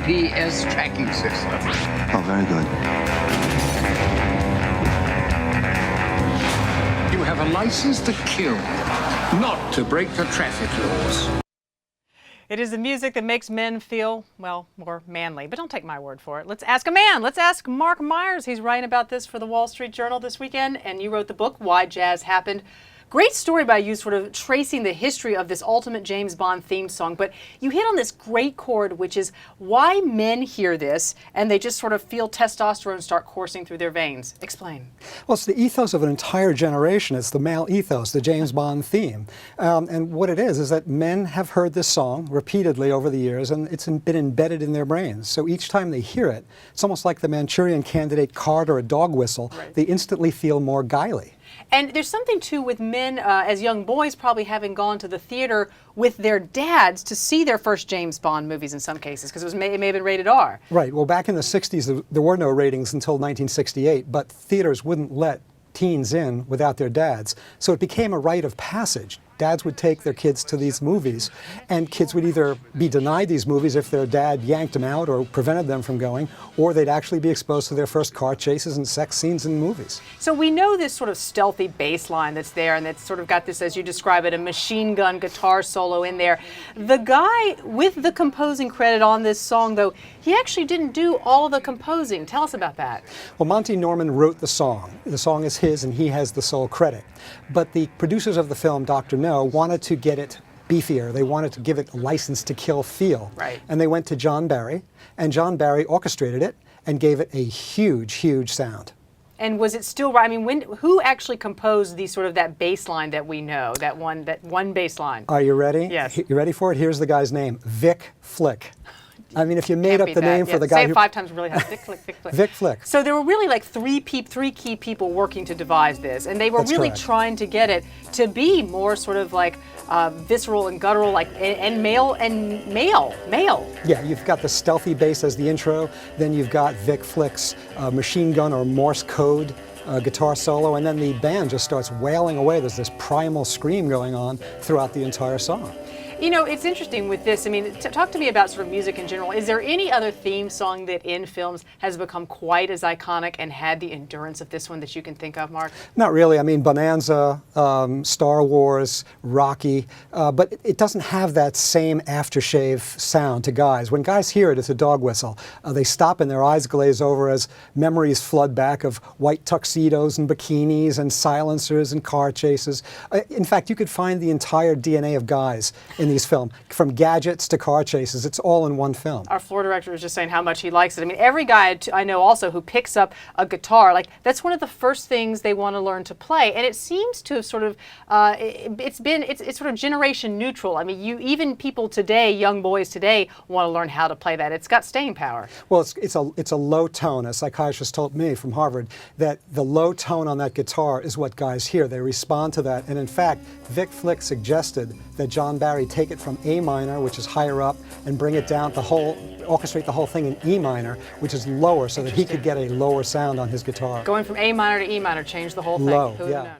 GPS tracking system. Oh, very good. You have a license to kill, not to break the traffic laws. It is the music that makes men feel, well, more manly. But don't take my word for it. Let's ask a man. Let's ask Marc Myers. He's writing about this for the Wall Street Journal this weekend, and you wrote the book, Why Jazz Happened. Great story by you, sort of tracing the history of this ultimate James Bond theme song. But you hit on this great chord, which is why men hear this and they just sort of feel testosterone start coursing through their veins. Explain. Well, it's the ethos of an entire generation. It's the male ethos, the James Bond theme. And what it is that men have heard this song repeatedly over the years, and it's been embedded in their brains. So each time they hear it, it's almost like the Manchurian Candidate card or a dog whistle. Right. They instantly feel more guiley. And there's something, too, with men, as young boys, probably having gone to the theater with their dads to see their first James Bond movies in some cases, because it may have been rated R. Right. Well, back in the 60s, there were no ratings until 1968, but theaters wouldn't let teens in without their dads. So it became a rite of passage. Dads would take their kids to these movies, and kids would either be denied these movies if their dad yanked them out or prevented them from going, or they'd actually be exposed to their first car chases and sex scenes in movies. So we know this sort of stealthy bass line that's there, and that's sort of got this, as you describe it, a machine gun guitar solo in there. The guy with the composing credit on this song, though, he actually didn't do all of the composing. Tell us about that. Well, Monty Norman wrote the song. The song is his, and he has the sole credit. But the producers of the film, Dr. No, wanted to get it beefier. They wanted to give it a license to kill feel. Right. And they went to John Barry, and John Barry orchestrated it and gave it a huge, huge sound. And was it still right? I mean, who actually composed the sort of that bass line that we know, that one bass line? Are you ready? Yes. You ready for it? Here's the guy's name, Vic Flick. I mean, if you made up the name for the guy who... Say it 5 times really high. Vic Flick, Vic Flick. Vic Flick. So there were really like three key people working to devise this, and they were really trying to get it to be more sort of like visceral and guttural, like and male. Yeah, you've got the stealthy bass as the intro, then you've got Vic Flick's machine gun or Morse code guitar solo, and then the band just starts wailing away. There's this primal scream going on throughout the entire song. You know, it's interesting with this. I mean, talk to me about sort of music in general. Is there any other theme song that in films has become quite as iconic and had the endurance of this one that you can think of, Mark? Not really. I mean, Bonanza, Star Wars, Rocky, but it doesn't have that same aftershave sound to guys. When guys hear it, it's a dog whistle. They stop and their eyes glaze over as memories flood back of white tuxedos and bikinis and silencers and car chases. In fact, you could find the entire DNA of guys in these films, from gadgets to car chases. It's all in one film. Our floor director was just saying how much he likes it. I mean, every guy I know also who picks up a guitar, like that's one of the first things they want to learn to play. And it seems to have sort of, it's sort of generation neutral. I mean, even people today, young boys today, want to learn how to play that. It's got staying power. Well, it's a low tone. A psychiatrist told me from Harvard that the low tone on that guitar is what guys hear. They respond to that. And in fact, Vic Flick suggested that John Barry take it from A minor, which is higher up, and bring it down, orchestrate the whole thing in E minor, which is lower, so that he could get a lower sound on his guitar. Going from A minor to E minor changed the whole thing. Low, Who would have known?